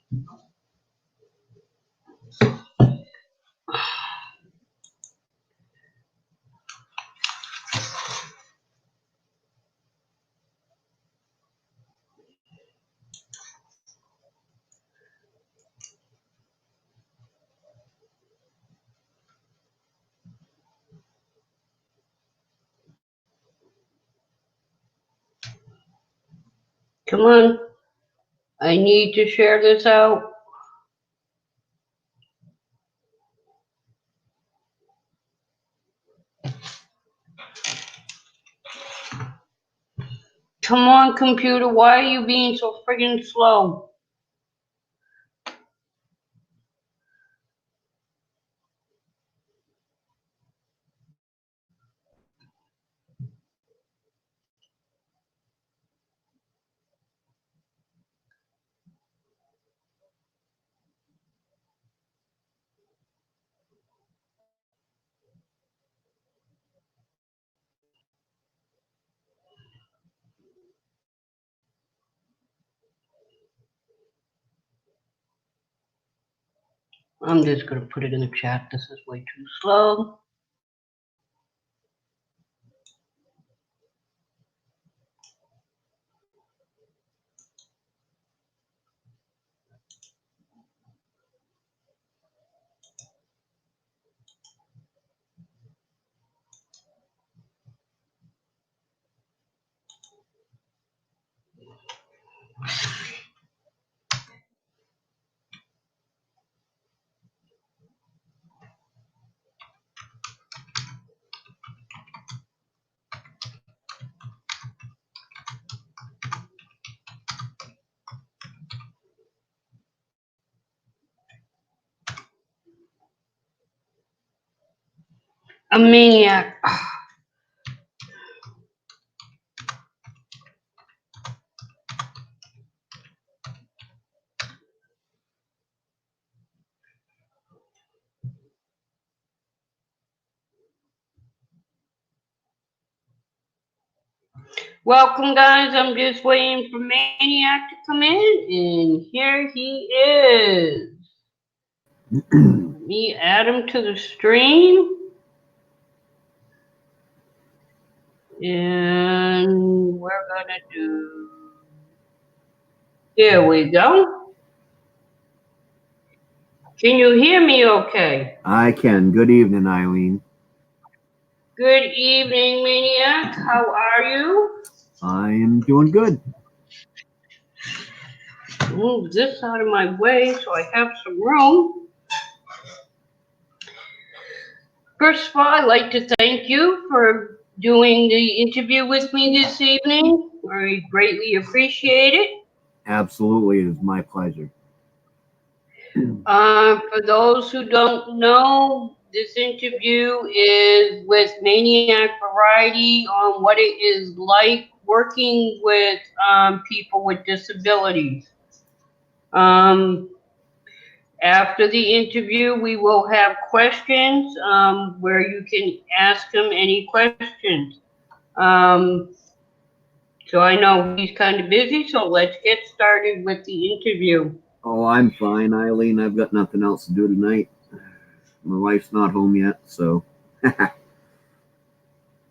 Come on. I need to share this out. Come on, computer. Why are you being so friggin' slow? I'm just going to put it in the chat. This is way too slow. A maniac. Welcome, guys. I'm just waiting for Maniac to come in, and here he is. Let me add him to the stream. And we're going to do... There we go. Can you hear me okay? I can. Good evening, Eileen. Good evening, Maniac. How are you? I am doing good. Move this out of my way so I have some room. First of all, I'd like to thank you for doing the interview with me this evening. I greatly appreciate it. Absolutely, it is my pleasure. For those who don't know, this interview is with Maniac Variety on what it is like working with people with disabilities. After the interview, we will have questions where you can ask him any questions. So I know he's kind of busy, so let's get started with the interview. Oh, I'm fine, Eileen. I've got nothing else to do tonight. My wife's not home yet, so.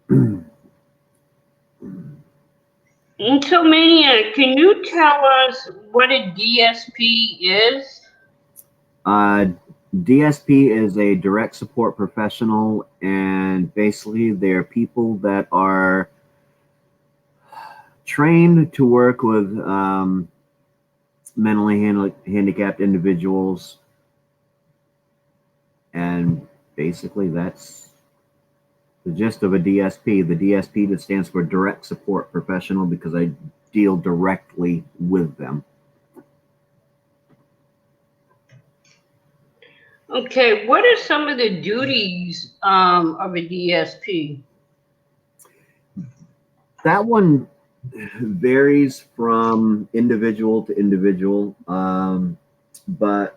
And so, Maniac, can you tell us what a DSP is? DSP is a direct support professional, and basically they're people that are trained to work with mentally handicapped individuals, and basically that's the gist of a DSP. The DSP that stands for direct support professional, because I deal directly with them. Okay, what are some of the duties of a DSP? That one varies from individual to individual, but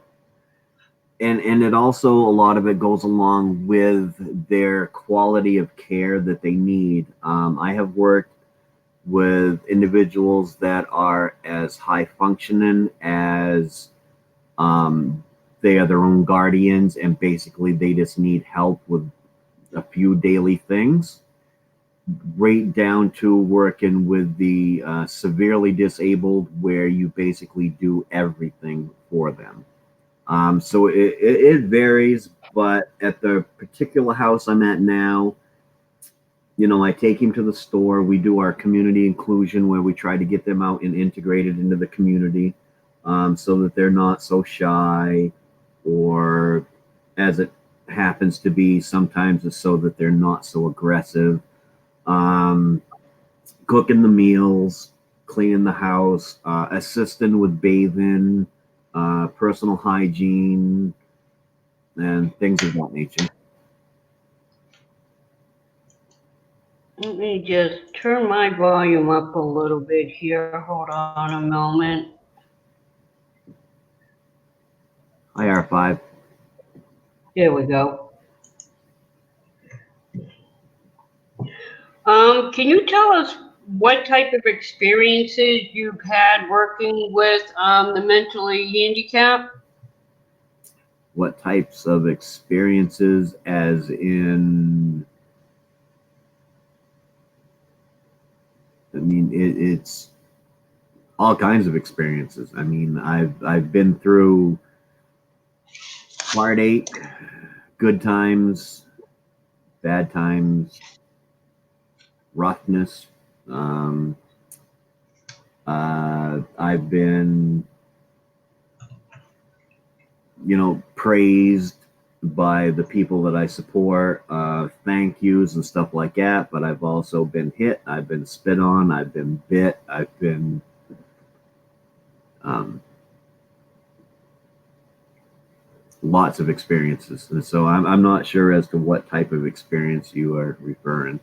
and it also, a lot of it goes along with their quality of care that they need. I have worked with individuals that are as high functioning as Um, they are their own guardians, and basically they just need help with a few daily things, right down to working with the severely disabled, where you basically do everything for them. So it varies, but at the particular house I'm at now, I take him to the store. We do our community inclusion where we try to get them out and integrated into the community, so that they're not so shy, or as it happens to be, sometimes it's so that they're not so aggressive. Um, Cooking the meals, cleaning the house, assisting with bathing, personal hygiene, and things of that nature. Let me just turn my volume up a little bit here. Hold on a moment. IR5. There we go. Can you tell us what type of experiences you've had working with the mentally handicapped? What types of experiences, as in, I mean, it's all kinds of experiences. I mean, I've been through heartache, good times, bad times, roughness. Um, I've been, praised by the people that I support, thank yous and stuff like that. But I've also been hit. I've been spit on. I've been bit. I've been, um, lots of experiences. And so I'm not sure as to what type of experience you are referring,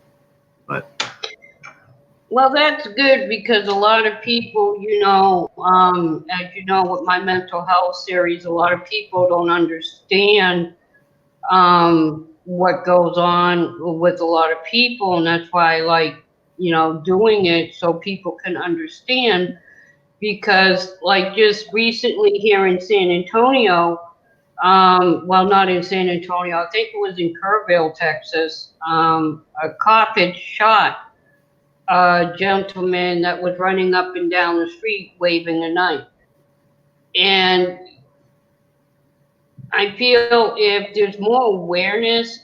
but Well, that's good because a lot of people, as you know, with my mental health series, a lot of people don't understand what goes on with a lot of people, and that's why I like, doing it so people can understand. Because, like, just recently here in San Antonio, well, not in San Antonio, I think it was in Kerrville, Texas, a cop had shot a gentleman that was running up and down the street waving a knife. And I feel if there's more awareness,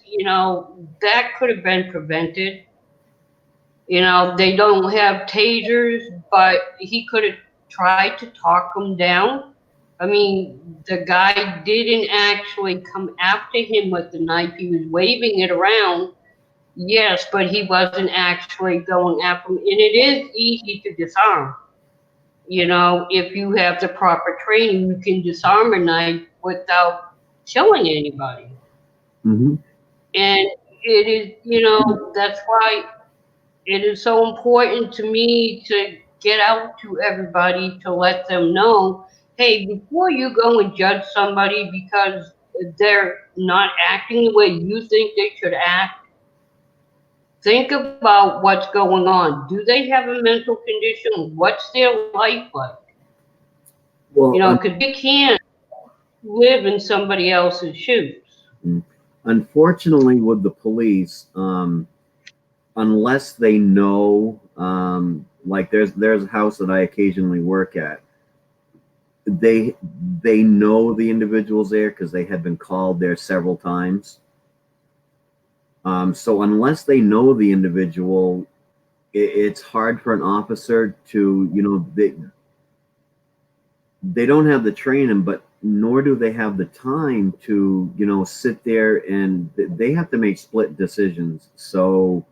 that could have been prevented. They don't have tasers, but he could have tried to talk him down. I mean, the guy didn't actually come after him with the knife. He was waving it around. Yes, but he wasn't actually going after him. And it is easy to disarm. If you have the proper training, you can disarm a knife without killing anybody. mm-hmm. And it is, that's why it is so important to me to get out to everybody to let them know, hey, before you go and judge somebody because they're not acting the way you think they should act, think about what's going on. Do they have a mental condition? What's their life like? Well, Because we can't live in somebody else's shoes. unfortunately, with the police, unless they know, like there's a house that I occasionally work at. They they know the individuals there because they have been called there several times. So unless they know the individual, it's hard for an officer to, they don't have the training, but nor do they have the time to, sit there, and they have to make split decisions. So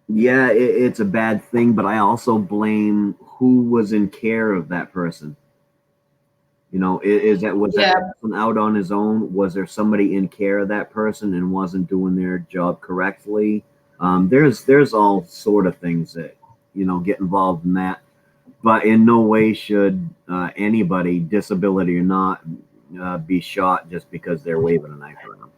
yeah, it's a bad thing, but I also blame who was in care of that person. Is that, was that Yeah, person out on his own? Was there somebody in care of that person and wasn't doing their job correctly? There's all sort of things that get involved in that, but in no way should anybody, disability or not, be shot just because they're waving a knife around.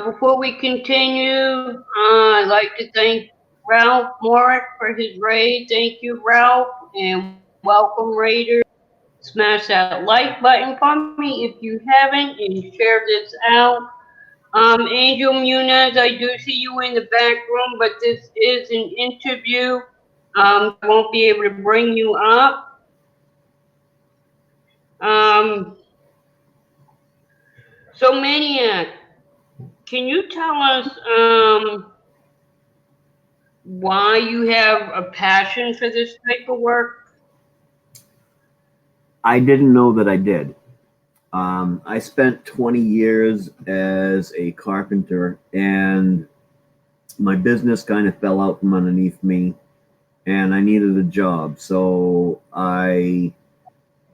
before we continue, I'd like to thank Ralph Morrick for his raid. Thank you, Ralph, and welcome, Raiders. smash that like button for me if you haven't, and share this out. Angel Munez, I do see you in the back room, but this is an interview. I won't be able to bring you up. Um, so Maniac, can you tell us why you have a passion for this type of work? I didn't know that I did. I spent 20 years as a carpenter, and my business kind of fell out from underneath me, and I needed a job. So I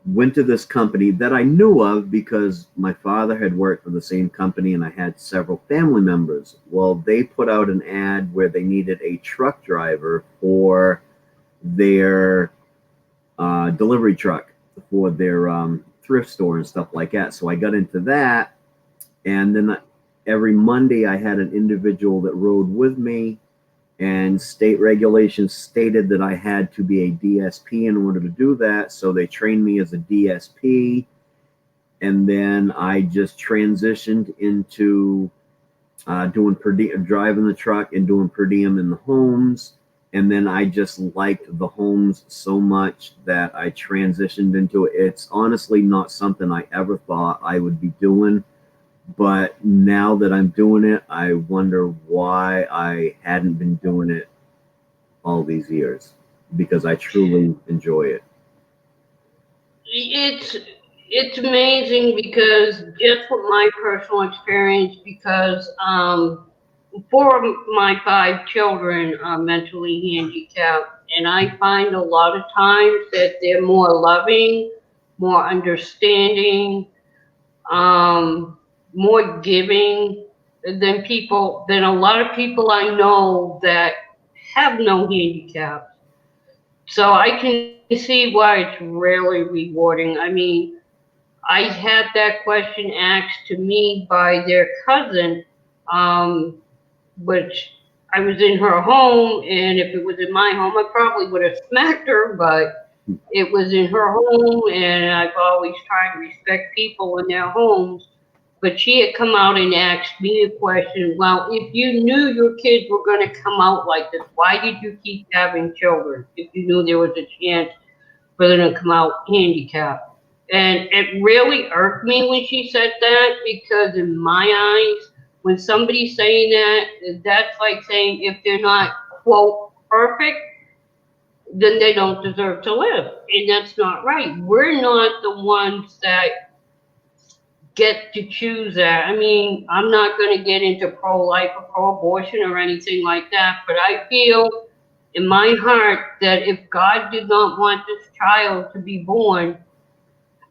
went to this company that I knew of because my father had worked for the same company and I had several family members. Well, they put out an ad where they needed a truck driver for their delivery truck for their thrift store and stuff like that. So I got into that, and then every Monday I had an individual that rode with me, and state regulations stated that I had to be a DSP in order to do that. So they trained me as a DSP, and then I just transitioned into doing per diem, driving the truck and doing per diem in the homes. And then I just liked the homes so much that I transitioned into it. It's honestly not something I ever thought I would be doing. But now that I'm doing it, I wonder why I hadn't been doing it all these years, because I truly enjoy it. It's it's amazing because just with my personal experience, because four of my five children are mentally handicapped, and I find a lot of times that they're more loving, more understanding, more giving than a lot of people I know that have no handicap. So I can see why it's really rewarding. I mean, I had that question asked to me by their cousin, um, which I was in her home, and if it was in my home, I probably would have smacked her, but it was in her home, and I've always tried to respect people in their homes. But she had come out and asked me a question. Well, if you knew your kids were going to come out like this, why did you keep having children if you knew there was a chance for them to come out handicapped? And it really irked me when she said that because, in my eyes, when somebody's saying that, that's like saying if they're not, quote, perfect, then they don't deserve to live. And that's not right. We're not the ones that get to choose that. I mean, I'm not going to get into pro life or pro abortion or anything like that, but I feel in my heart that if God did not want this child to be born,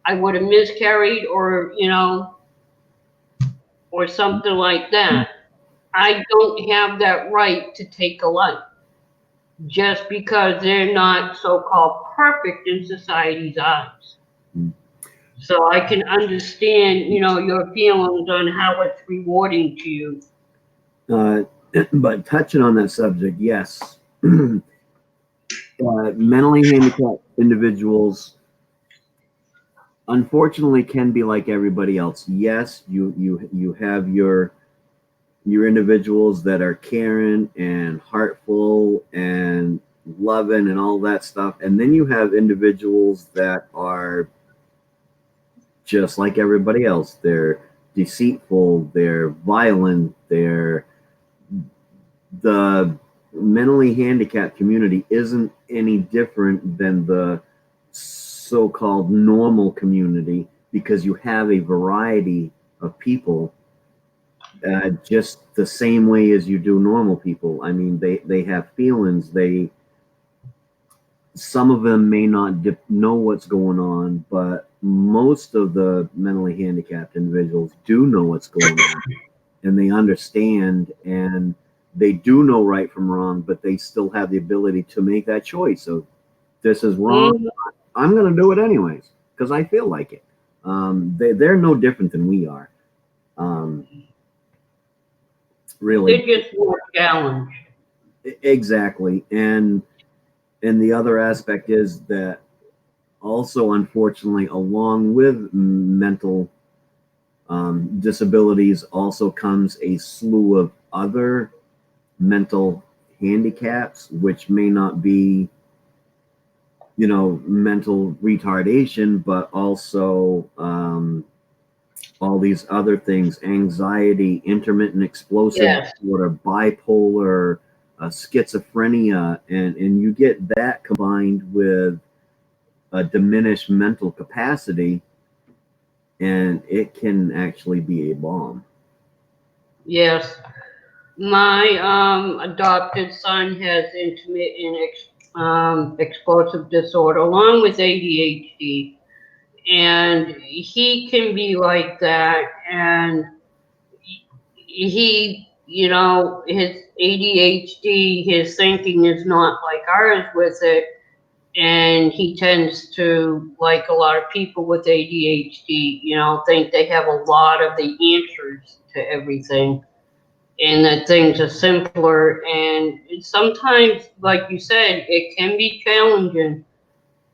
I would have miscarried or something like that. I don't have that right to take a life just because they're not so called perfect in society's eyes. So I can understand, your feelings on how it's rewarding to you. Uh, but touching on that subject, yes, mentally handicapped individuals unfortunately can be like everybody else. Yes, you have your individuals that are caring and heartful and loving and all that stuff, and then you have individuals that are just like everybody else. They're deceitful, they're violent, they're the mentally handicapped community isn't any different than the so-called normal community, because you have a variety of people, just the same way as you do normal people. I mean, they have feelings. Some of them may not know what's going on, but most of the mentally handicapped individuals do know what's going on, and they understand, and they do know right from wrong, but they still have the ability to make that choice of this is wrong. Mm, I'm going to do it anyways because I feel like it. They're no different than we are. Um, really, they're just more challenged. exactly. And the other aspect is that also, unfortunately, along with mental disabilities, also comes a slew of other mental handicaps, which may not be, mental retardation, but also all these other things: anxiety, intermittent explosive Yes. disorder, bipolar, schizophrenia, and you get that combined with a diminished mental capacity, and it can actually be a bomb. Yes. My adopted son has intermittent explosive disorder along with ADHD, and he can be like that. And he, his ADHD, his thinking is not like ours with it, and he tends to, like a lot of people with ADHD, think they have a lot of the answers to everything and that things are simpler. And sometimes, like you said, it can be challenging.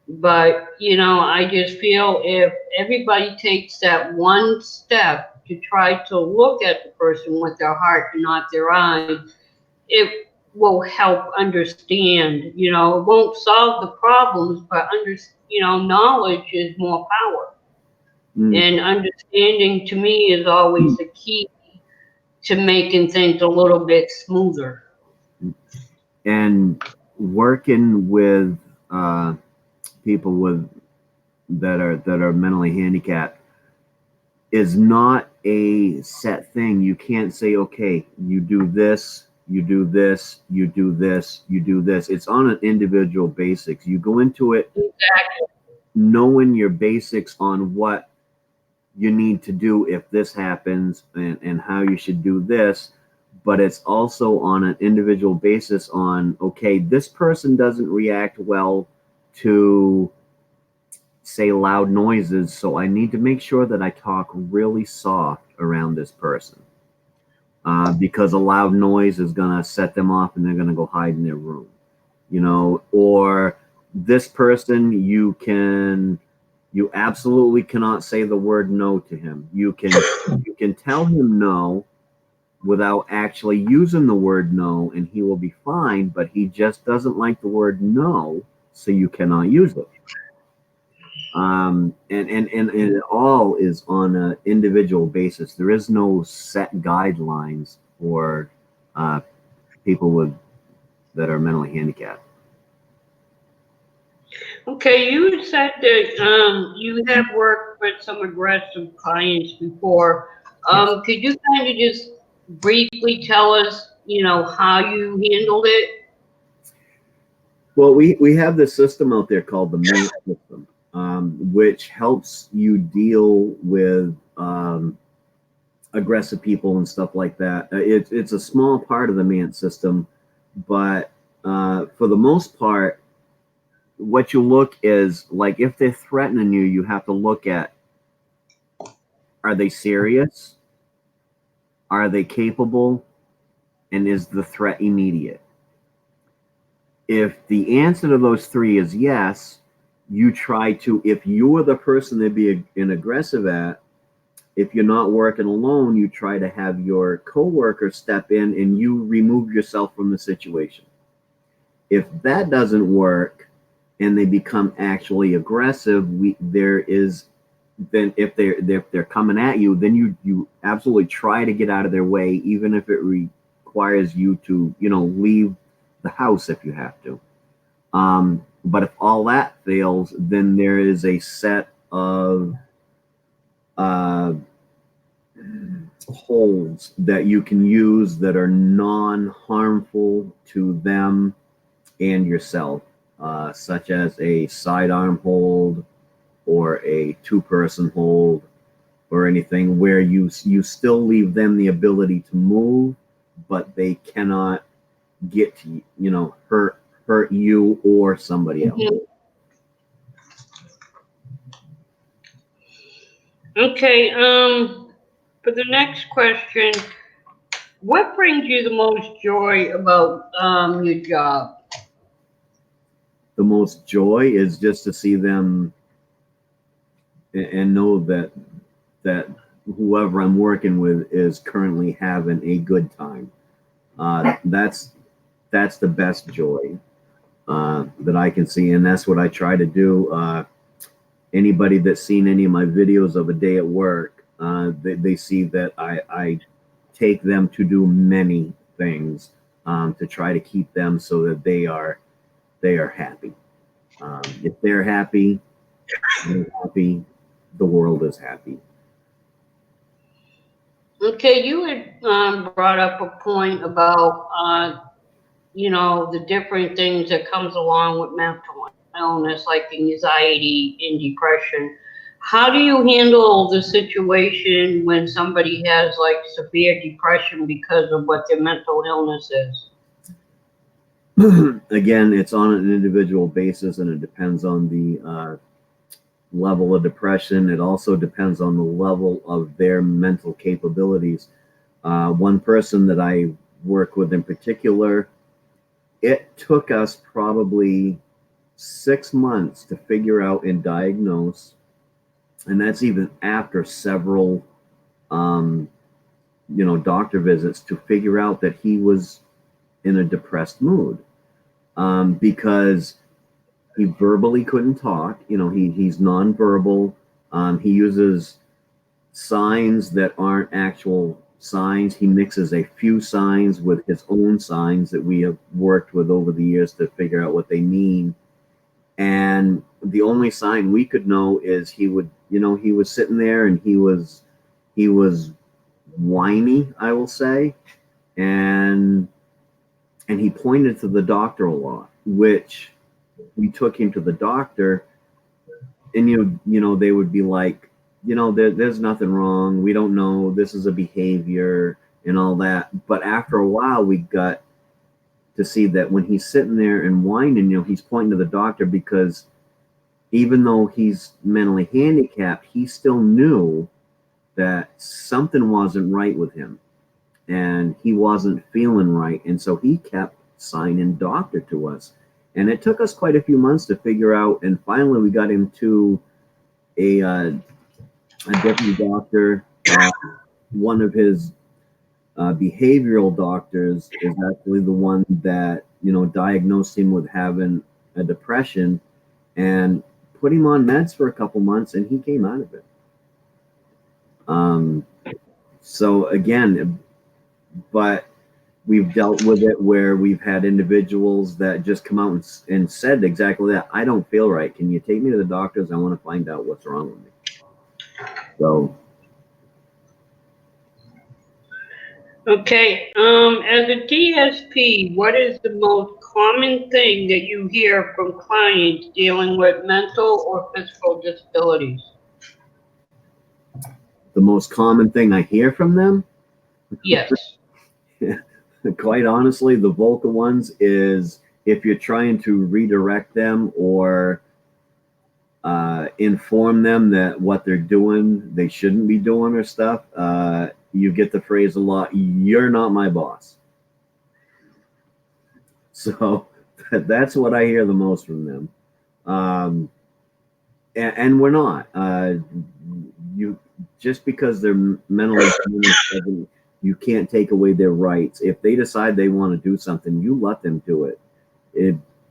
But, I just feel if everybody takes that one step to try to look at the person with their heart and not their eyes, it will help understand. It won't solve the problems, but knowledge is more power. Mm. And understanding to me is always the key to making things a little bit smoother. And working with uh, people that are mentally handicapped is not a set thing. You can't say, okay, you do this, you do this, you do this, you do this. It's on an individual basics. You go into it Exactly. knowing your basics on what you need to do if this happens, and how you should do this. But it's also on an individual basis on, okay, this person doesn't react well to, say, loud noises, so I need to make sure that I talk really soft around this person, because a loud noise is going to set them off and they're going to go hide in their room, or this person, you absolutely cannot say the word no to him. You can tell him no without actually using the word no, and he will be fine, but he just doesn't like the word no, so you cannot use it. And it all is on an individual basis. There is no set guidelines for uh, people that are mentally handicapped. Okay, you said that you have worked with some aggressive clients before. Yes. Could you kind of just briefly tell us, how you handled it? Well, we have this system out there called the Maine system, which helps you deal with aggressive people and stuff like that. It's a small part of the Maine system, but for the most part, what you look is, like, if they're threatening you, you have to look at, are they serious? Are they capable? And is the threat immediate? If the answer to those three is yes, you try to, if you're the person to be an aggressive at, if you're not working alone, you try to have your coworker step in and you remove yourself from the situation. If that doesn't work and they become actually aggressive, there is, then if they're coming at you, then you absolutely try to get out of their way, even if it requires you to leave the house if you have to. But if all that fails, then there is a set of uh, holds that you can use that are non-harmful to them and yourself, such as a sidearm hold or a two-person hold, or anything where you still leave them the ability to move, but they cannot get to hurt you or somebody else. Mhm. Okay, for the next question, what brings you the most joy about your job? The most joy is just to see them and know that whoever I'm working with is currently having a good time. That's the best joy that I can see, and that's what I try to do. Anybody that's seen any of my videos of a day at work, they see that I take them to do many things to try to keep them so that they are happy. If they're happy, I'm happy. The world is happy. Okay, you had brought up a point about the different things that comes along with mental illness, like anxiety and depression. How do you handle the situation when somebody has like severe depression because of what their mental illness is? Again, it's on an individual basis, and it depends on the level of depression. It also depends on the level of their mental capabilities. One person that I work with in particular, it took us probably 6 months to figure out and diagnose, and that's even after several doctor visits, to figure out that he was in a depressed mood, because he verbally couldn't talk. He's nonverbal. He uses signs that aren't actual signs. He mixes a few signs with his own signs that we have worked with over the years to figure out what they mean. And the only sign we could know is he was sitting there and he was whiny, I will say, and he pointed to the doctor a lot, which we took him to the doctor, and they would be like, there's nothing wrong, we don't know, this is a behavior and all that. But after a while, we got to see that when he's sitting there and whining, he's pointing to the doctor, because even though he's mentally handicapped, he still knew that something wasn't right with him, and he wasn't feeling right, and so he kept signing doctor to us. And it took us quite a few months to figure out, and finally we got him to a different doctor. One of his behavioral doctors is actually the one that diagnosed him with having a depression, and put him on meds for a couple months, and he came out of it. So again, but we've dealt with it where we've had individuals that just come out and said exactly that. I don't feel right. Can you take me to the doctors? I want to find out what's wrong with me. So. Okay, as a DSP, what is the most common thing that you hear from clients dealing with mental or physical disabilities? The most common thing I hear from them? Yes. Quite honestly, the vocal ones is if you're trying to redirect them or inform them that what they're doing, they shouldn't be doing or stuff, you get the phrase a lot, "You're not my boss." So that's what I hear the most from them. And we're not. You just because they're mentally ill, you can't take away their rights. If they decide they want to do something, you let them do it,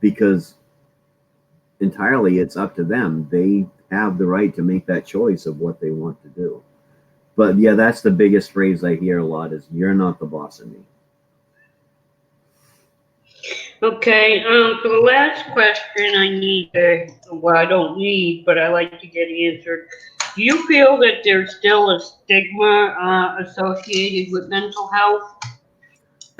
because entirely it's up to them. They have the right to make that choice of what they want to do. But yeah, that's the biggest phrase I hear a lot is, "You're not the boss of me." Okay, for the last question I need well, I don't need, but I like to get answered. Do you feel that there's still a stigma associated with mental health?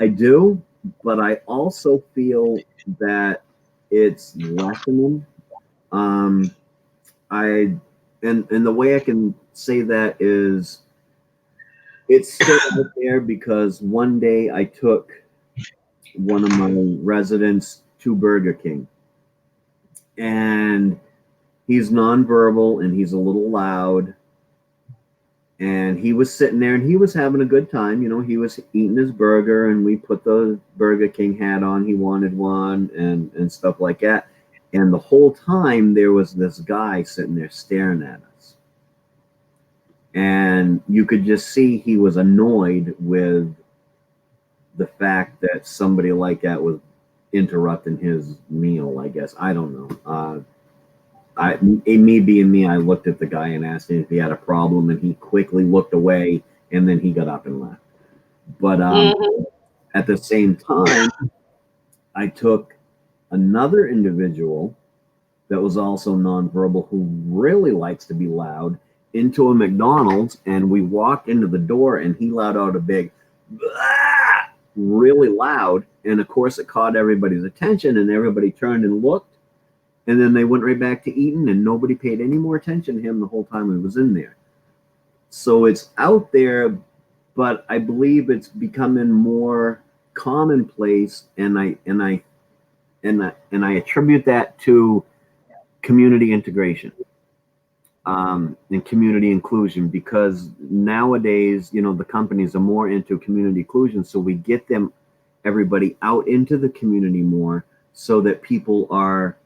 I do, but I also feel that it's lessening. Um, I and the way I can say that is it's still out there, because one day I took one of my residents to Burger King, and he's nonverbal and he's a little loud, and he was sitting there and he was having a good time. He was eating his burger, and we put the Burger King hat on. He wanted one and stuff like that. And the whole time there was this guy sitting there staring at us. And you could just see he was annoyed with the fact that somebody like that was interrupting his meal, I guess. I don't know. Me being me, I looked at the guy and asked him if he had a problem, and he quickly looked away, and then he got up and left. But Mm-hmm. at the same time, I took another individual that was also nonverbal who really likes to be loud into a McDonald's, and we walked into the door, and he let out a big "Ah!" really loud, and of course it caught everybody's attention, and everybody turned and looked, and then they went right back to eating, and nobody paid any more attention to him the whole time he was in there. So it's out there, but I believe it's becoming more commonplace, and I attribute that to community integration, and community inclusion, because nowadays, the companies are more into community inclusion, so we get them everybody out into the community more, so that people are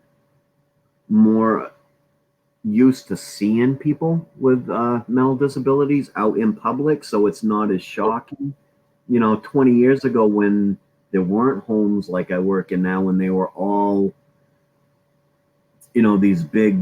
more used to seeing people with mental disabilities out in public, so it's not as shocking. 20 years ago, when there weren't homes like I work in now, when they were all, these big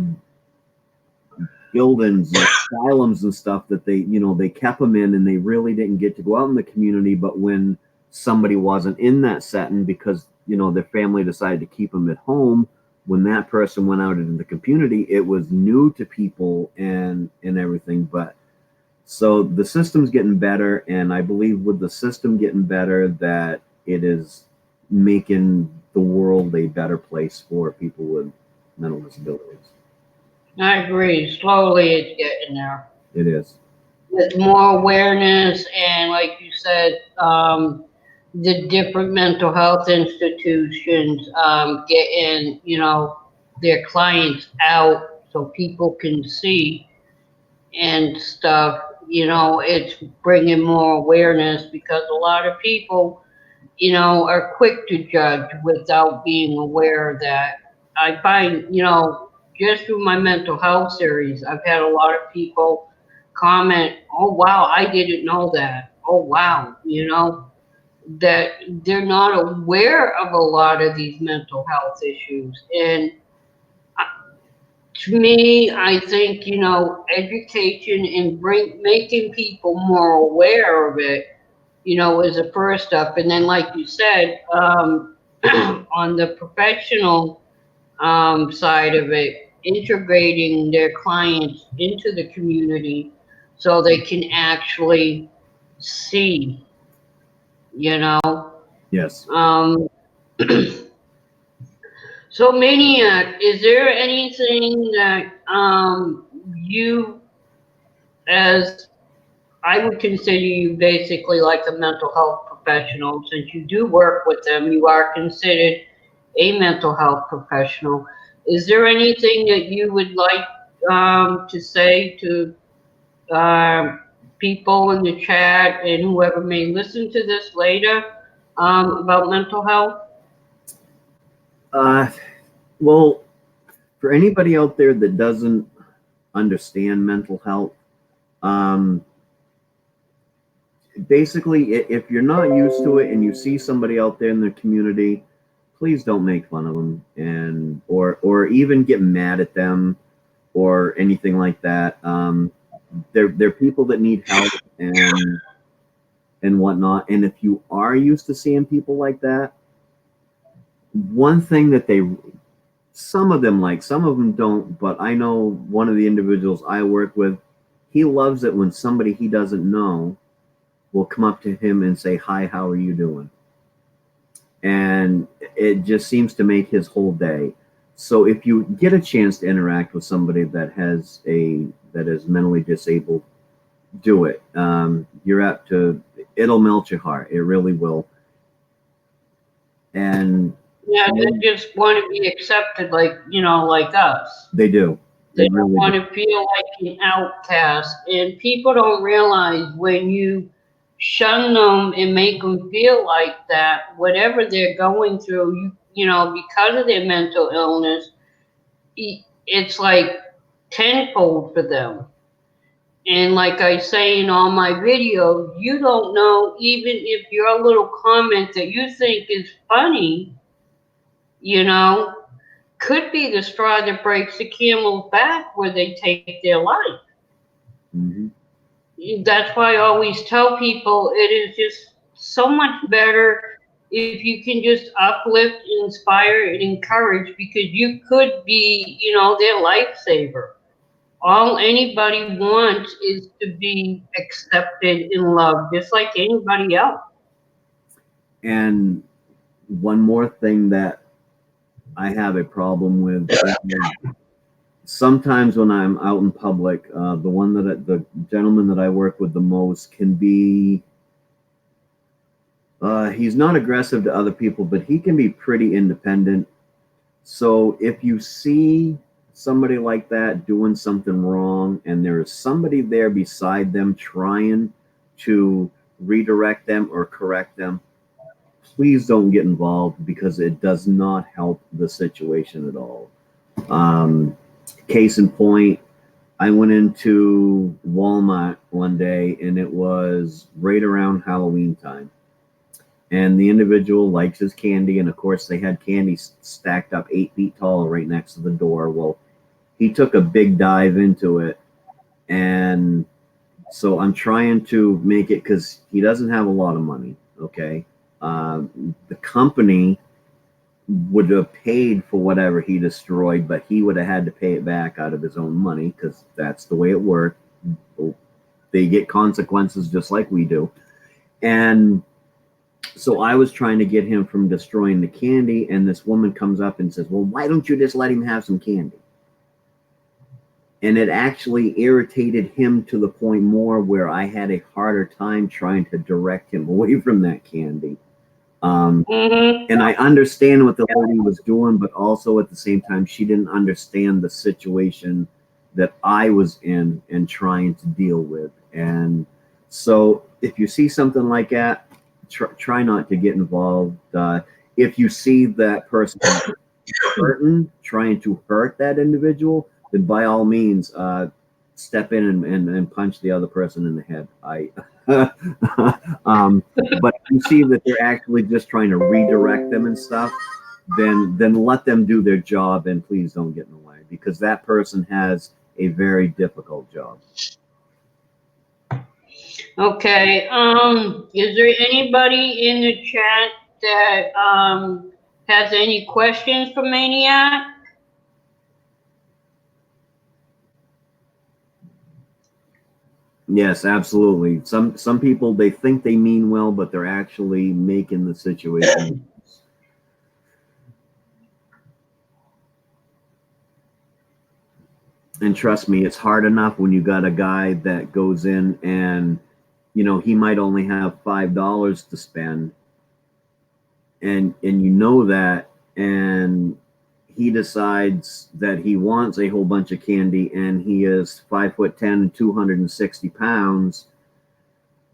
buildings and asylums and stuff, that they kept them in, and they really didn't get to go out in the community. But when somebody wasn't in that setting because their family decided to keep them at home, when that person went out into the community, it was new to people and everything. But so the system's getting better, and I believe with the system getting better, that it is making the world a better place for people with mental disabilities. I agree. Slowly it's getting there. It is. With more awareness and, like you said, the different mental health institutions getting, their clients out so people can see and stuff. It's bringing more awareness because a lot of people, are quick to judge without being aware that I find, just through my mental health series, I've had a lot of people comment, oh, wow, I didn't know that. Oh, wow, that they're not aware of a lot of these mental health issues. And to me, I think, education and making people more aware of it, is a first step. And then, like you said, on the professional side of it, integrating their clients into the community so they can actually see, you know. Yes. Um, so, Maniac, is there anything that you, as I would consider you basically like a mental health professional, since you do work with them, you are considered a mental health professional. Is there anything that you would like to say to um, people in the chat and whoever may listen to this later about mental health? Uh, well, for anybody out there that doesn't understand mental health, um, basically, if you're not used to it and you see somebody out there in the community, please don't make fun of them, or even get mad at them or anything like that. They're people that need help and whatnot. And if you are used to seeing people like that, one thing that some of them like, some of them don't, but I know one of the individuals I work with, he loves it when somebody he doesn't know will come up to him and say, "Hi, how are you doing?" And it just seems to make his whole day. So if you get a chance to interact with somebody that is mentally disabled, do it. You're apt to, it'll melt your heart. It really will. And Yeah, they just want to be accepted like, like us. they do. They They don't really want do. to feel like an outcast. And people don't realize when you shun them and make them feel like that, whatever they're going through, because of their mental illness, it's like tenfold for them. And like I say in all my videos, you don't know, even if your little comment that you think is funny, you know, could be the straw that breaks the camel's back where they take their life. Hmm. That's why I always tell people it is just so much better if you can just uplift, inspire, and encourage, because you could be, their lifesaver. All anybody wants is to be accepted and loved, just like anybody else. And one more thing that I have a problem with is sometimes when I'm out in public, the gentleman that I work with the most can be, he's not aggressive to other people, but he can be pretty independent. So if you see somebody like that doing something wrong and there is somebody there beside them trying to redirect them or correct them, please don't get involved because it does not help the situation at all. Um, Case in point, I went into Walmart one day and it was right around Halloween time. And the individual likes his candy, and of course, they had candy stacked up 8 feet tall right next to the door. Well, he took a big dive into it, and so I'm trying to make it because he doesn't have a lot of money. Okay. The company would have paid for whatever he destroyed, but he would have had to pay it back out of his own money because that's the way it worked. They get consequences just like we do. And so I was trying to get him from destroying the candy, and this woman comes up and says, "Well, why don't you just let him have some candy?" And it actually irritated him to the point more where I had a harder time trying to direct him away from that candy. And I understand what the lady was doing, but also at the same time, she didn't understand the situation that I was in and trying to deal with. And so, if you see something like that, try not to get involved. If you see that person hurting, trying to hurt that individual, then by all means, step in and punch the other person in the head. But if you see that they're actually just trying to redirect them and stuff, then let them do their job and please don't get in the way because that person has a very difficult job. Okay. Is there anybody in the chat that has any questions for Maniac? Yes, absolutely. Some people they think they mean well, but they're actually making the situation. And trust me, it's hard enough when you got a guy that goes in and he might only have $5 to spend, and you know that, and he decides that he wants a whole bunch of candy, and he is 5'10", 260 pounds,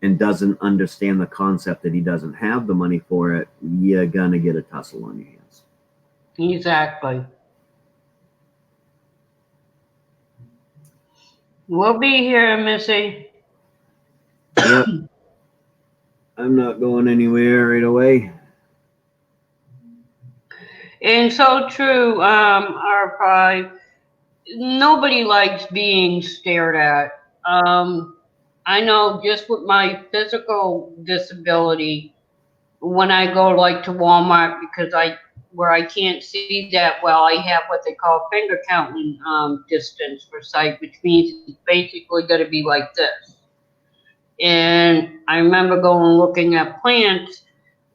and doesn't understand the concept that he doesn't have the money for it. You're gonna get a tussle on your hands. Exactly. We'll be here, Missy. Yep, I'm not going anywhere right away. And so true, R5. Nobody likes being stared at. I know just with my physical disability, when I go like to Walmart because where I can't see that well, I have what they call finger counting distance for sight, which means it's basically going to be like this. And I remember going looking at plants,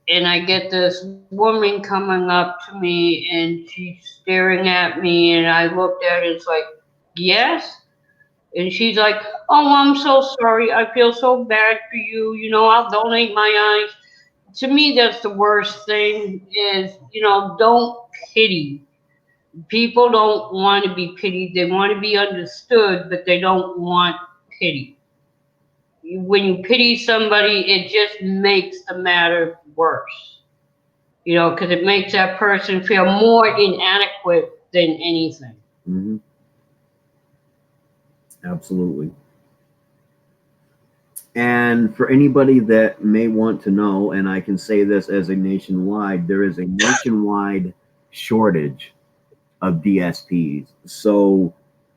and I get this woman coming up to me, and she's staring at me, and I looked at it, it's like, yes. And she's like, "Oh, I'm so sorry. I feel so bad for you. I'll donate my eyes." To me, that's the worst thing is, don't pity. People don't want to be pitied. They want to be understood, but they don't want pity. When you pity somebody, it just makes the matter worse, because it makes that person feel more inadequate than anything. Hmm. Absolutely. And for anybody that may want to know, and I can say this as a nationwide, there is a nationwide shortage of DSPs. So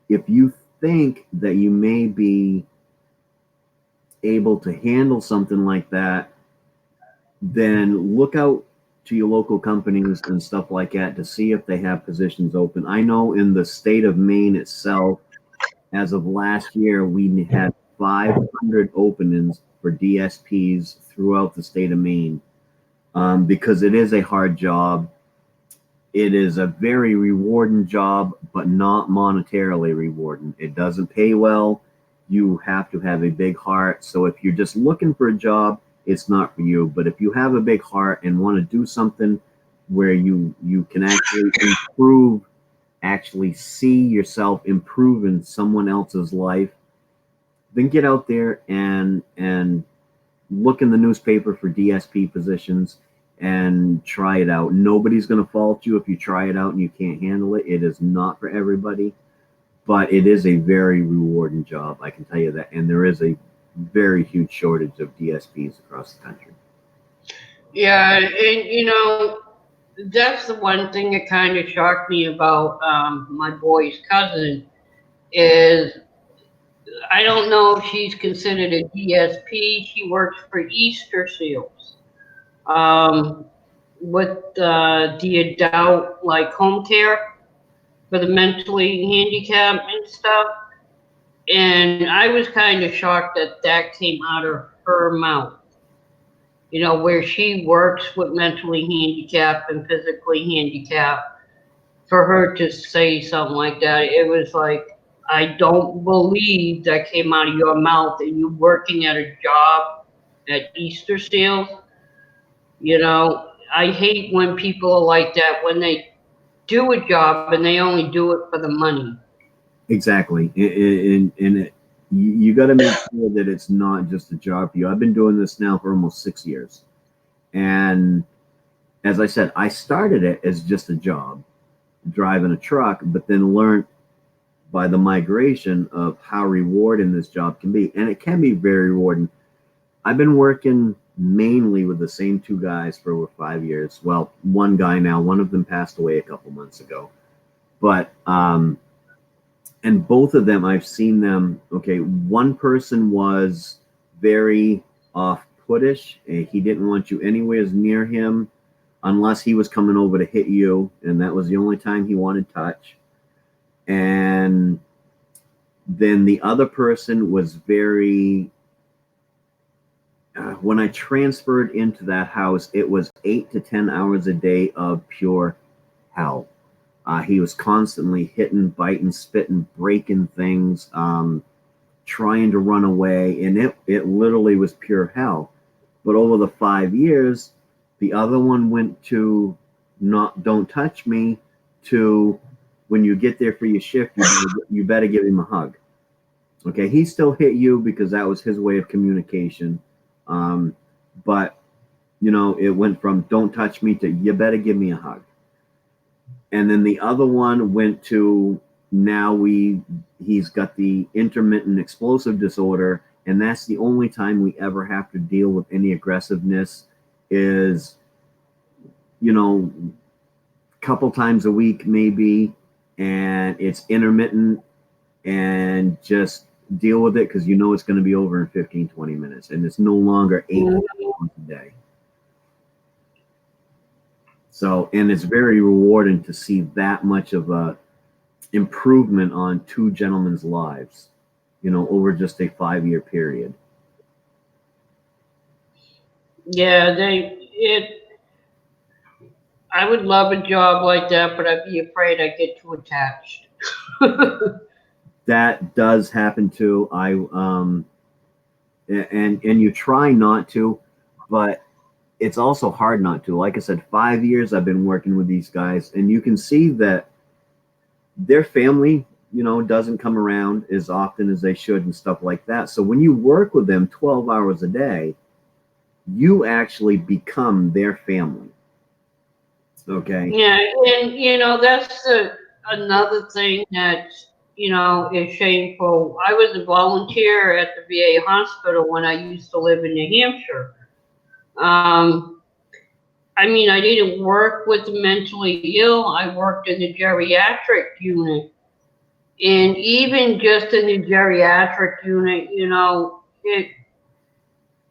if you think that you may be able to handle something like that, then look out to your local companies and stuff like that to see if they have positions open. I know in the state of Maine itself, as of last year, we had 500 openings for DSPs throughout the state of Maine, because it is a hard job. It is a very rewarding job, but not monetarily rewarding. It doesn't pay well. You have to have a big heart. So if you're just looking for a job, it's not for you. But if you have a big heart and want to do something where you can actually improve, actually see yourself improving someone else's life, then get out there and look in the newspaper for DSP positions and try it out. Nobody's going to fault you if you try it out and you can't handle it. It is not for everybody, but it is a very rewarding job. I can tell you that. And there is a very huge shortage of DSPs across the country. Yeah, and that's the one thing that kind of shocked me about my boy's cousin is I don't know if she's considered a DSP. She works for Easter Seals, um, with the adult like home care for the mentally handicapped and stuff. And I was kind of shocked that that came out of her mouth. Where she works with mentally handicapped and physically handicapped, for her to say something like that, it was like, I don't believe that came out of your mouth and you working at a job at Easter Seals. I hate when people are like that when they do a job and they only do it for the money. Exactly. You got to make sure that it's not just a job for you. I've been doing this now for almost 6 years. And as I said, I started it as just a job, driving a truck, but then learned by the migration of how rewarding this job can be. And it can be very rewarding. I've been working mainly with the same two guys for over 5 years. Well, one guy now, one of them passed away a couple months ago. But, and both of them, I've seen them. Okay, one person was very off puttish. He didn't want you anywhere near him unless he was coming over to hit you, and that was the only time he wanted touch. And then the other person was very, when I transferred into that house, it was 8 to 10 hours a day of pure hell. He was constantly hitting, biting, spitting, breaking things, trying to run away, and it literally was pure hell. But over the 5 years, the other one went to not don't touch me to when you get there for your shift, you better give him a hug. Okay, he still hit you because that was his way of communication. But it went from don't touch me to you better give me a hug. And then the other one went to now he's got the intermittent explosive disorder, and that's the only time we ever have to deal with any aggressiveness is couple times a week maybe, and it's intermittent, and just deal with it because it's going to be over in 15-20 minutes, and it's no longer 8 hours a day. So, and it's very rewarding to see that much of a improvement on two gentlemen's lives, over just a 5-year period. Yeah, I would love a job like that, but I'd be afraid I'd get too attached. That does happen too. And you try not to, but it's also hard not to. Like I said, 5 years I've been working with these guys, and you can see that their family, doesn't come around as often as they should and stuff like that. So when you work with them 12 hours a day, you actually become their family. Okay. Yeah, and that's another thing that is shameful. I was a volunteer at the VA hospital when I used to live in New Hampshire. Um, I mean, I didn't work with the mentally ill. I worked in the geriatric unit. And even just in the geriatric unit,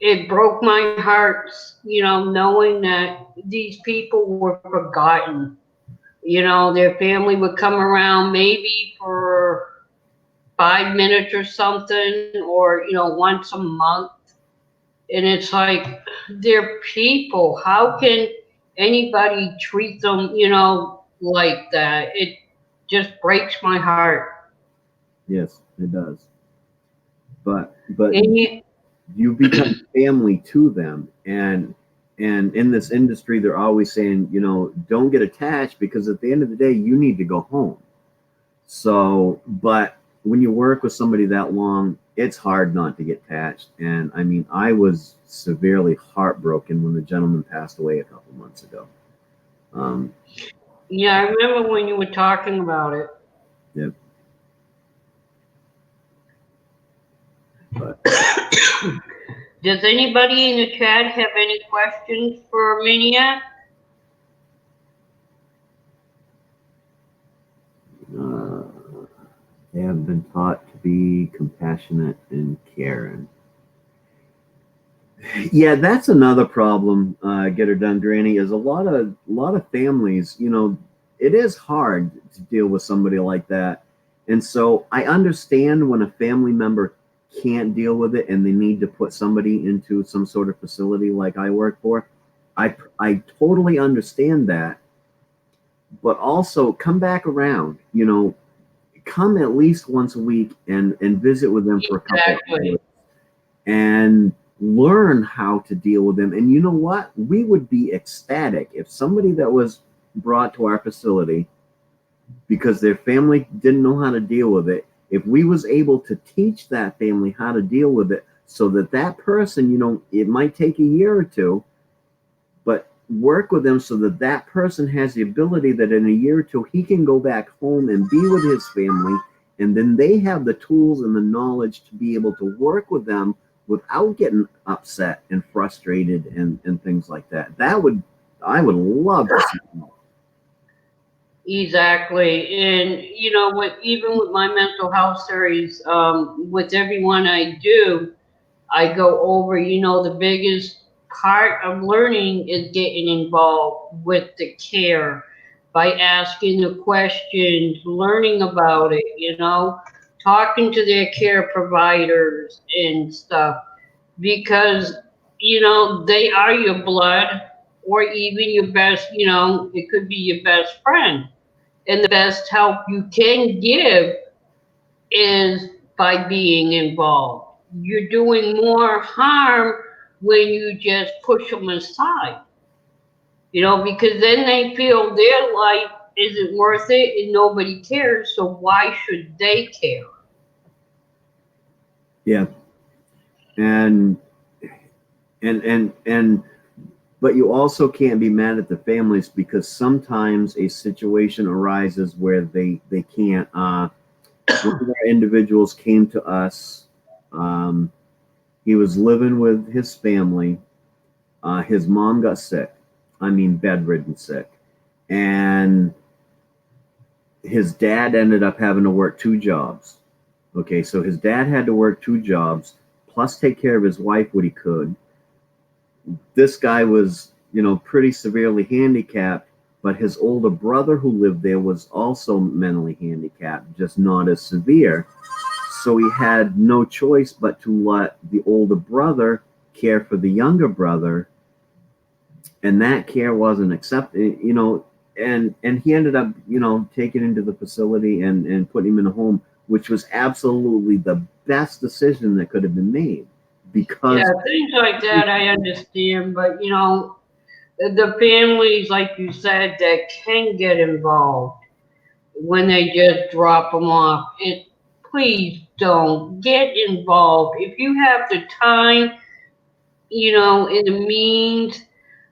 it broke my heart, knowing that these people were forgotten. Their family would come around maybe for 5 minutes or something, or, once a month. And it's like, they're people. How can anybody treat them, like that? It just breaks my heart. Yes, it does. But And you, you become family to them, and in this industry they're always saying, don't get attached, because at the end of the day you need to go home. So, but when you work with somebody that long, it's hard not to get attached. And I mean, I was severely heartbroken when the gentleman passed away a couple months ago. um yeah, I remember when you were talking about it. yeah, but Does anybody in the chat have any questions for Mania? uh, they have been taught to be compassionate and caring. Yeah, that's another problem. Get her done, Granny. Is a lot of families. It is hard to deal with somebody like that, and so I understand when a family member can't deal with it and they need to put somebody into some sort of facility like I work for. I totally understand that, but also come back around. Come at least once a week and visit with them for a couple of Exactly. hours and learn how to deal with them. And you know what? We would be ecstatic if somebody that was brought to our facility because their family didn't know how to deal with it, if we was able to teach that family how to deal with it so that that person, it might take a year or two, but work with them so that that person has the ability that in a year or two he can go back home and be with his family, and then they have the tools and the knowledge to be able to work with them without getting upset and frustrated and things like that. I would love to see them. Exactly. And with even with my mental health series, with everyone I do, I go over, the biggest part of learning is getting involved with the care by asking the questions, learning about it, talking to their care providers and stuff, because, they are your blood or even your best, it could be your best friend. And the best help you can give is by being involved. You're doing more harm when you just push them aside, because then they feel their life isn't worth it and nobody cares, so why should they care? Yeah, and and but you also can't be mad at the families because sometimes a situation arises where they can't. One of our individuals came to us. Um, he was living with his family. His mom got sick. I mean, bedridden sick. And his dad ended up having to work two jobs. Okay, so his dad had to work two jobs, plus take care of his wife what he could. This guy was, pretty severely handicapped, but his older brother who lived there was also mentally handicapped, just not as severe. So he had no choice but to let the older brother care for the younger brother, and that care wasn't accepted, and he ended up, taking him to the facility and putting him in a home, which was absolutely the best decision that could have been made because Yeah, things like that I understand, but the families, like you said, that can get involved when they just drop them off. Please don't get involved. If you have the time, in the means,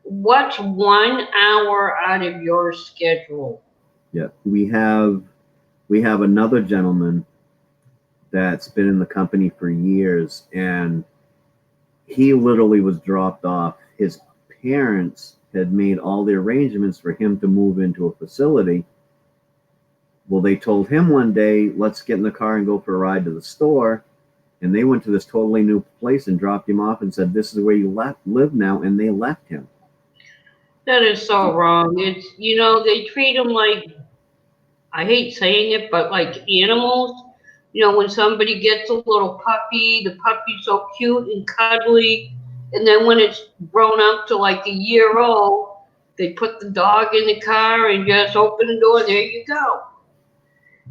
what's 1 hour out of your schedule? yeah, we have We have another gentleman that's been in the company for years, and he literally was dropped off. His parents had made all the arrangements for him to move into a facility. Well, they told him one day, let's get in the car and go for a ride to the store. And they went to this totally new place and dropped him off and said, this is where you live now. And they left him. That is so wrong. It's, they treat them like, I hate saying it, but like animals. When somebody gets a little puppy, the puppy's so cute and cuddly, and then when it's grown up to like a year old, they put the dog in the car and just open the door. There you go.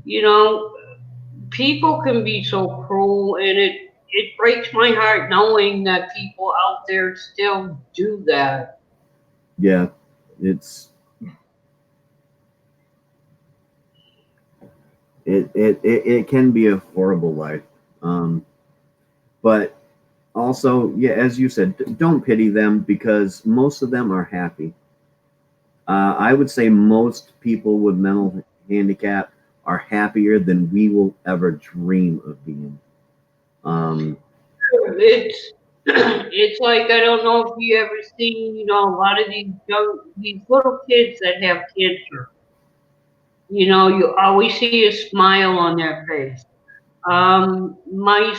You know, People can be so cruel, and it breaks my heart knowing that people out there still do that. Yeah, it's it can be a horrible life. Um, but also, yeah, as you said, don't pity them because most of them are happy. I would say most people with mental handicap are happier than we will ever dream of being. Um, It's it's like I don't know if you ever seen, a lot of these little kids that have cancer. You always see a smile on their face. My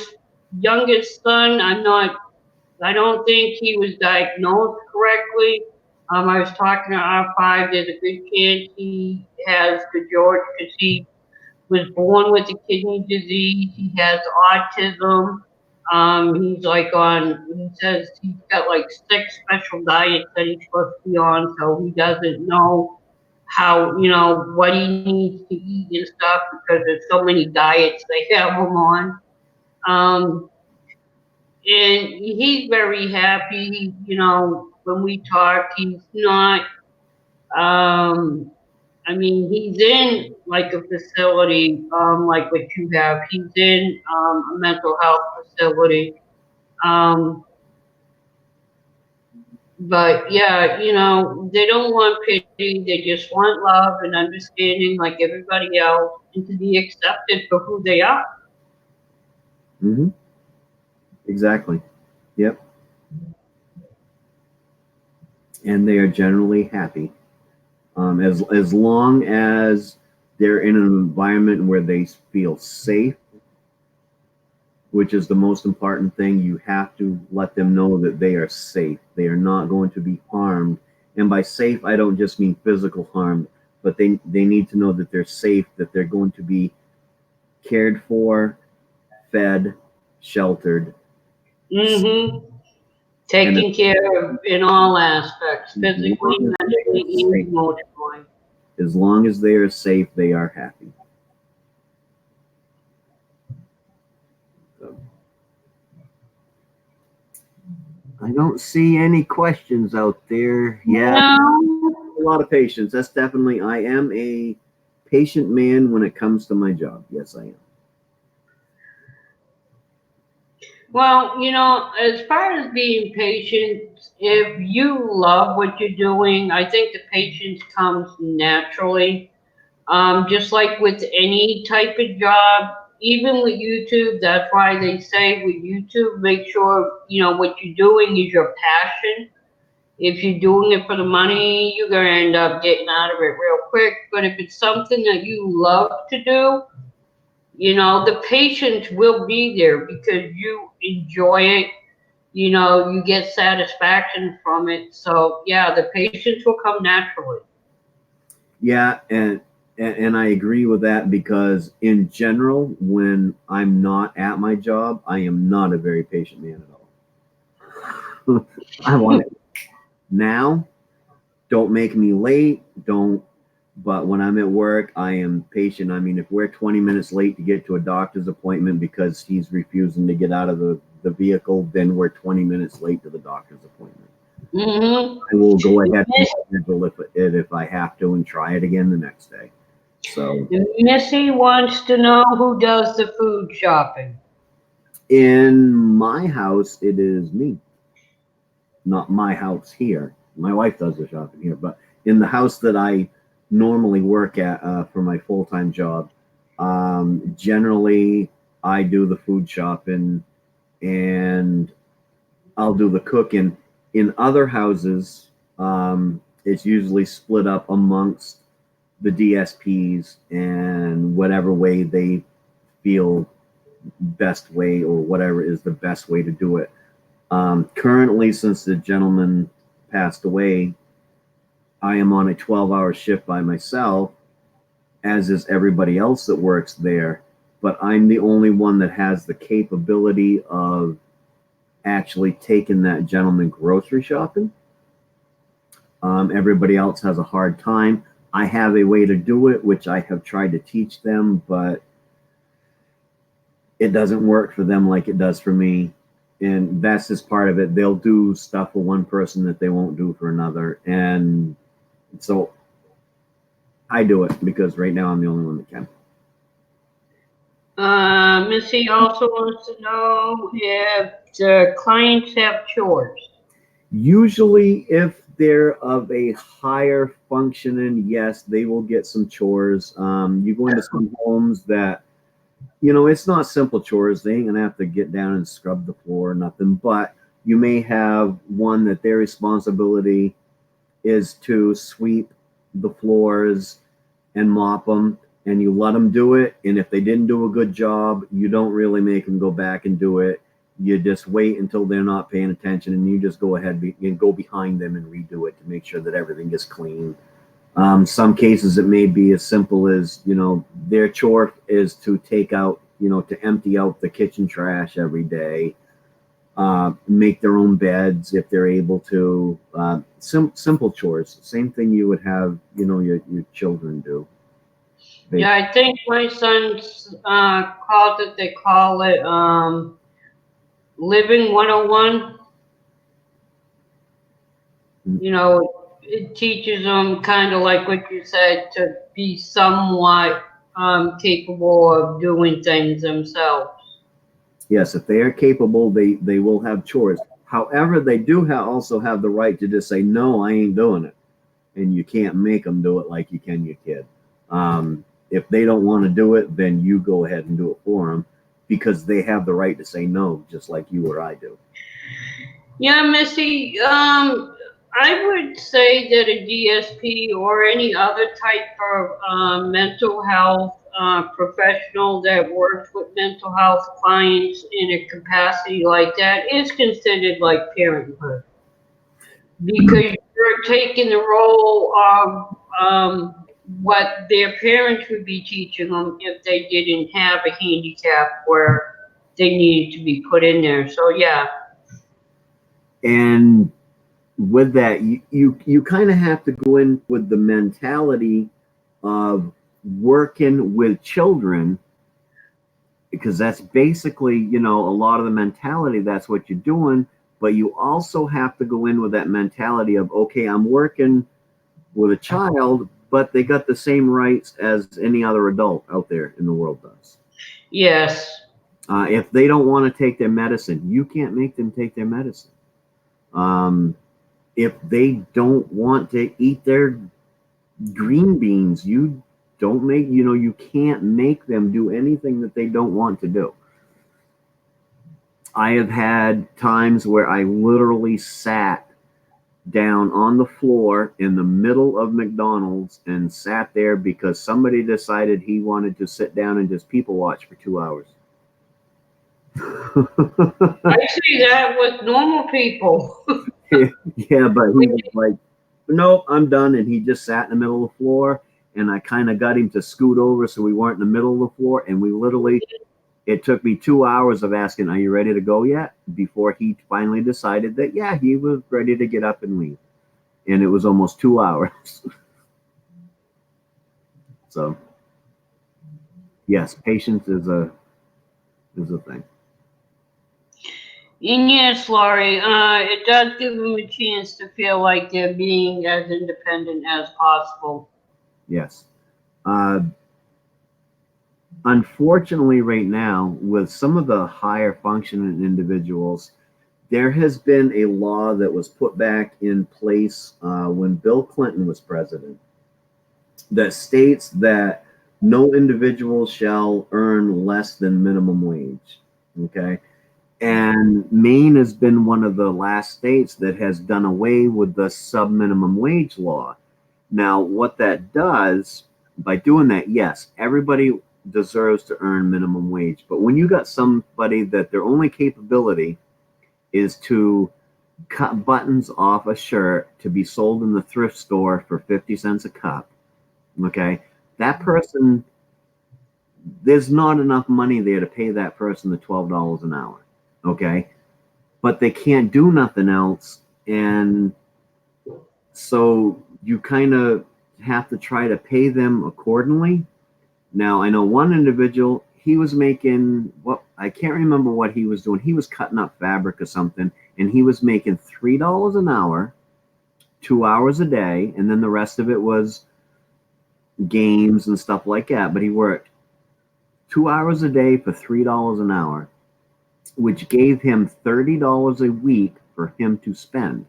youngest son, I don't think he was diagnosed correctly. I was talking to R5. There's a good chance he has the George because he was born with a kidney disease. He has autism. He's like he says he's got like 6 special diets that he's supposed to be on, so he doesn't know how, what he needs to eat and stuff because there's so many diets they have him on. Um, and he's very happy. When we talk, he's not, um, he's in like a facility, like what you have. He's in a mental health facility. Um, but yeah, they don't want pity. They just want love and understanding like everybody else and to be accepted for who they are. mhm, exactly. Yep. And they are generally happy. As long as they're in an environment where they feel safe, which is the most important thing. You have to let them know that they are safe. They are not going to be harmed. And by safe, I don't just mean physical harm, but they need to know that they're safe, that they're going to be cared for, fed, sheltered, Mm-hmm. and Taken care of in all aspects, as physically, long as they are mentally, and safe, emotionally. as long as they are safe, they are happy. So, I don't see any questions out there. Yeah, No. a lot of patience. That's definitely. I am a patient man when it comes to my job. Yes, I am. Well, as far as being patient, if you love what you're doing, I think the patience comes naturally. Just like with any type of job, even with YouTube, that's why they say with YouTube, make sure, what you're doing is your passion. If you're doing it for the money, you're going to end up getting out of it real quick. But if it's something that you love to do, the patience will be there because you enjoy it. You get satisfaction from it. So, yeah, the patience will come naturally. Yeah, and I agree with that because in general, when I'm not at my job, I am not a very patient man at all. I want it now. Don't make me late. Don't. But when I'm at work, I am patient. I mean, if we're 20 minutes late to get to a doctor's appointment because he's refusing to get out of the vehicle, then we're 20 minutes late to the doctor's appointment. Mm-hmm. I will go ahead and schedule if I have to and try it again the next day. So Missy wants to know who does the food shopping. in my house, it is me, not my house here. My wife does the shopping here, but in the house that I normally work at for my full time job, Generally, I do the food shopping and I'll do the cooking. In other houses, it's usually split up amongst the DSPs and whatever way they feel best way or whatever is the best way to do it. Currently, since the gentleman passed away, I am on a 12-hour shift by myself, as is everybody else that works there. But I'm the only one that has the capability of actually taking that gentleman grocery shopping. Everybody else has a hard time. I have a way to do it, which I have tried to teach them, but it doesn't work for them like it does for me. And that's just part of it. They'll do stuff for one person that they won't do for another. And so I do it because right now I'm the only one that can. Missy also wants to know if the clients have chores. Usually, if they're of a higher functioning, yes, they will get some chores. You go into some homes that, it's not simple chores. They ain't gonna have to get down and scrub the floor or nothing. But you may have one that their responsibility is to sweep the floors and mop them, and you let them do it. And if they didn't do a good job, you don't really make them go back and do it. You just wait until they're not paying attention, and you just go ahead and go behind them and redo it to make sure that everything gets clean. Some cases it may be as simple as, their chore is to take out, to empty out the kitchen trash every day, make their own beds if they're able to. Simple chores, same thing you would have, your children do. Yeah, I think my son's they call it Living 101. It teaches them kind of like what you said, to be somewhat capable of doing things themselves. Yes, if they are capable, they will have chores. However, they do also have the right to just say, no, I ain't doing it. And you can't make them do it like you can your kid. If they don't want to do it, then you go ahead and do it for them, because they have the right to say no, just like you or I do. Yeah, Missy, I would say that a DSP or any other type of mental health professional that works with mental health clients in a capacity like that is considered like parenthood, because you're taking the role of what their parents would be teaching them if they didn't have a handicap where they needed to be put in there. So yeah. And with that, you kind of have to go in with the mentality of working with children, because that's basically, a lot of the mentality, that's what you're doing. But you also have to go in with that mentality of, okay, I'm working with a child, but they got the same rights as any other adult out there in the world does. Yes. If they don't want to take their medicine, you can't make them take their medicine. If they don't want to eat their green beans, you don't make, you can't make them do anything that they don't want to do. I have had times where I literally sat down on the floor in the middle of McDonald's and sat there because somebody decided he wanted to sit down and just people watch for 2 hours. I see that with normal people. Yeah, but he was like, nope, I'm done. And he just sat in the middle of the floor, and I kind of got him to scoot over so we weren't in the middle of the floor. And we literally, it took me 2 hours of asking, are you ready to go yet? Before he finally decided that, yeah, he was ready to get up and leave. And it was almost 2 hours. So, yes, patience is a thing. And yes, Laurie, it does give them a chance to feel like they're being as independent as possible. Yes. Unfortunately, right now, with some of the higher functioning individuals, there has been a law that was put back in place when Bill Clinton was president that states that No individual shall earn less than minimum wage. Okay. And Maine has been one of the last states that has done away with the sub minimum wage law. Now, what that does by doing that, yes, everybody deserves to earn minimum wage. But when you got somebody that their only capability is to cut buttons off a shirt to be sold in the thrift store for 50 cents a cup, okay, that person, there's not enough money there to pay that person the $12 an hour, okay? But they can't do nothing else. And so you kind of have to try to pay them accordingly. Now, I know one individual, he was making what I can't remember what he was doing. He was cutting up fabric or something, and he was making $3 an hour, 2 hours a day, and then the rest of it was games and stuff like that. But he worked 2 hours a day for $3 an hour, which gave him $30 a week for him to spend.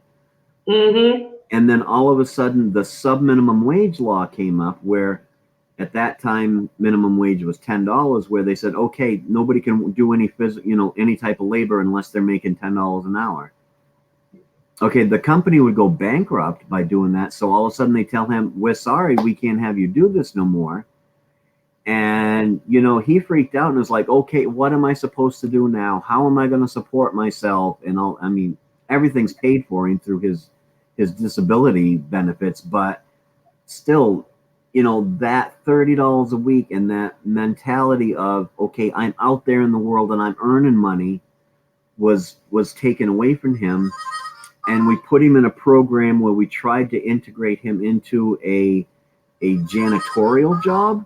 Mm-hmm. And then all of a sudden, the sub minimum wage law came up where at that time minimum wage was $10, where they said, okay, nobody can do any any type of labor unless they're making $10 an hour. Okay, the company would go bankrupt by doing that. So all of a sudden they tell him, we're sorry, we can't have you do this no more. And he freaked out and was like, okay, what am I supposed to do now? How am I going to support myself? And I mean, everything's paid for him through his disability benefits, but still, that $30 a week and that mentality of, okay, I'm out there in the world and I'm earning money was taken away from him. And we put him in a program where we tried to integrate him into a janitorial job,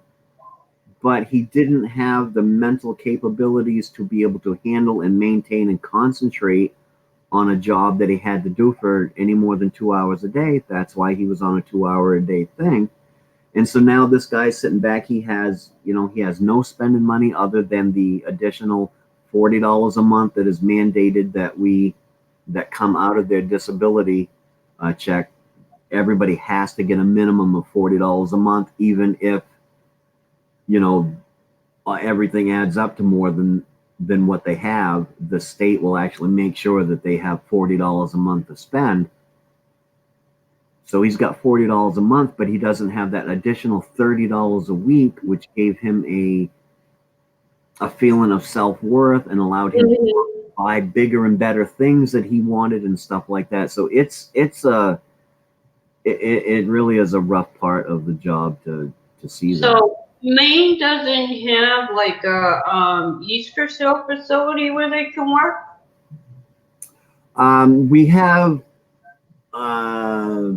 but he didn't have the mental capabilities to be able to handle and maintain and concentrate on a job that he had to do for any more than 2 hours a day. That's why he was on a 2 hour a day thing. And so now this guy's sitting back. He has no spending money other than the additional $40 a month that is mandated that come out of their disability check. Everybody has to get a minimum of $40 a month, even if everything adds up to more than what they have. The state will actually make sure that they have $40 a month to spend. So he's got $40 a month, but he doesn't have that additional $30 a week, which gave him a feeling of self-worth and allowed him to buy bigger and better things that he wanted and stuff like that. So it really is a rough part of the job to see that. So Maine doesn't have like a Easter Seal facility where they can work? We have uh,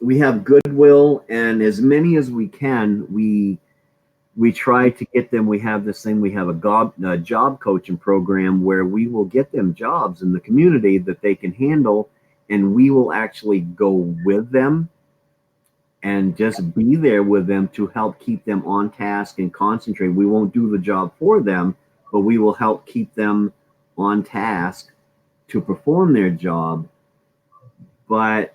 we have Goodwill, and as many as we can, we try to get them. We have this thing. We have a job coaching program where we will get them jobs in the community that they can handle, and we will actually go with them and just be there with them to help keep them on task and concentrate. We won't do the job for them, but we will help keep them on task to perform their job. But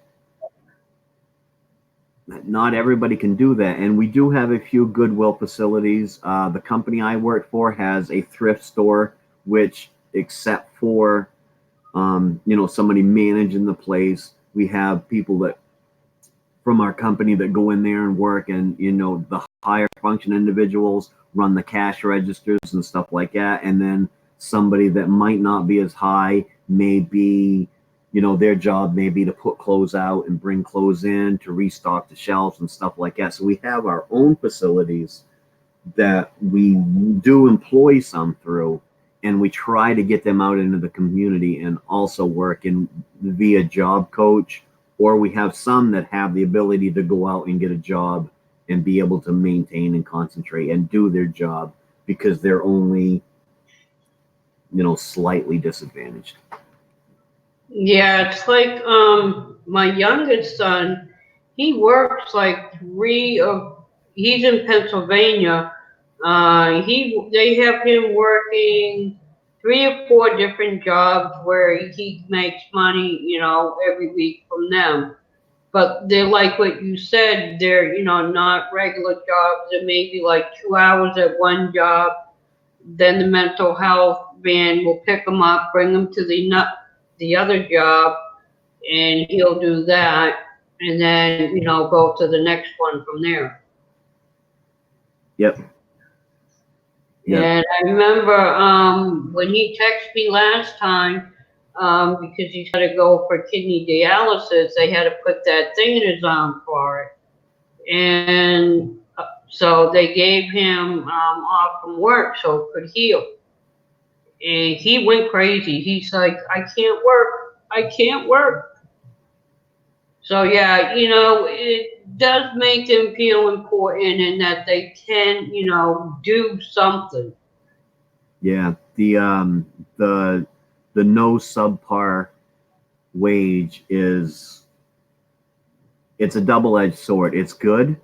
not everybody can do that. And we do have a few Goodwill facilities. The company I work for has a thrift store, which, except for somebody managing the place, we have people that from our company that go in there and work, and the higher function individuals run the cash registers and stuff like that. And then somebody that might not be as high may be, their job may be to put clothes out and bring clothes in to restock the shelves and stuff like that. So we have our own facilities that we do employ some through, and we try to get them out into the community and also work in via job coach, or we have some that have the ability to go out and get a job and be able to maintain and concentrate and do their job because they're only slightly disadvantaged. Yeah, it's like my youngest son, he works like he's in Pennsylvania. They have him working 3 or 4 different jobs where he makes money, every week from them. but they're like what you said, they're, not regular jobs. It may be like 2 hours at one job, then the mental health van will pick them up, bring them to the other job, and he'll do that, and then, go to the next one from there. Yep. Yep. And I remember when he texted me last time, because he's got to go for kidney dialysis, they had to put that thing in his arm for it. And so they gave him off from work so it could heal. And he went crazy. He's like, I can't work. I can't work. So yeah, it does make them feel important and that they can, do something. Yeah. The no subpar wage it's a double-edged sword. It's good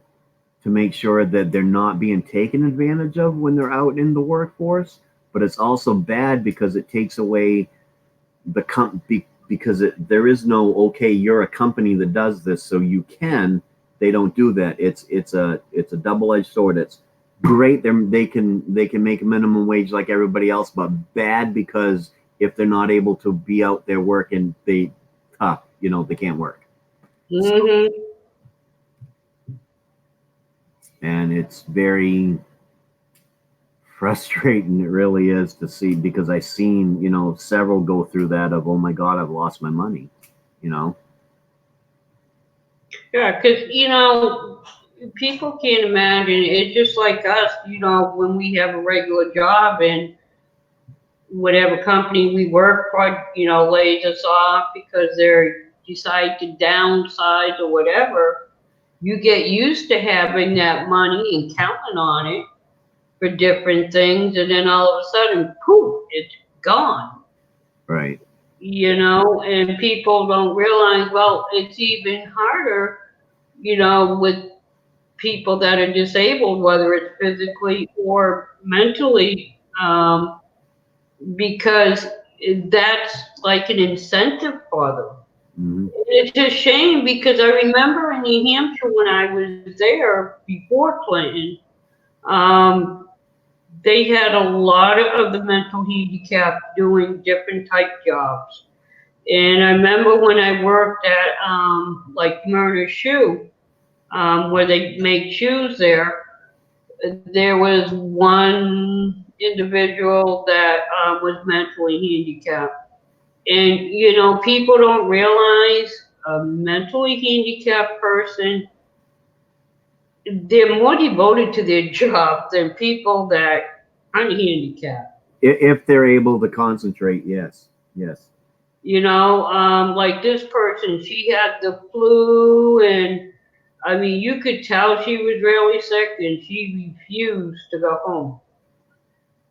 to make sure that they're not being taken advantage of when they're out in the workforce, but it's also bad because it takes away because there is no, okay, you're a company that does this so you can. They don't do that. It's a double-edged sword. It's great, they can make a minimum wage like everybody else, but bad because if they're not able to be out there working, they can't work. Hmm. And it's very frustrating. It really is to see, because I've seen, several go through that of, oh my God, I've lost my money, you know. Yeah, because, people can't imagine. It's just like us, when we have a regular job and whatever company we work for, lays us off because they're decide to downsize or whatever. You get used to having that money and counting on it for different things, and then all of a sudden, poof, it's gone. Right. And people don't realize, well, it's even harder, with people that are disabled, whether it's physically or mentally, because that's like an incentive for them. Hmm. It's a shame because I remember in New Hampshire when I was there before Clinton, um, they had a lot of the mental handicapped doing different type jobs. And I remember when I worked at like Myrna Shoe, where they make shoes there was one individual that was mentally handicapped. And, people don't realize a mentally handicapped person, they're more devoted to their job than people that aren't handicapped. If they're able to concentrate, yes, yes. Like this person, she had the flu, and I mean, you could tell she was really sick, and she refused to go home.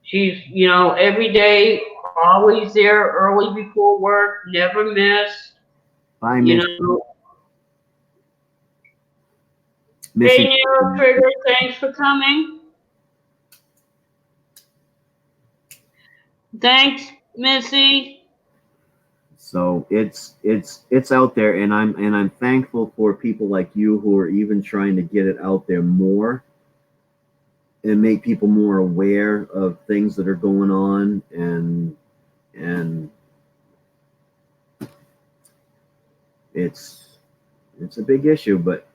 She's, every day, always there early before work, never missed, Bye, you Miss know. Hey, Missy. Nero Trigger, thanks for coming. Thanks, Missy. So it's out there, and I'm thankful for people like you who are even trying to get it out there more and make people more aware of things that are going on, and it's it's a big issue, but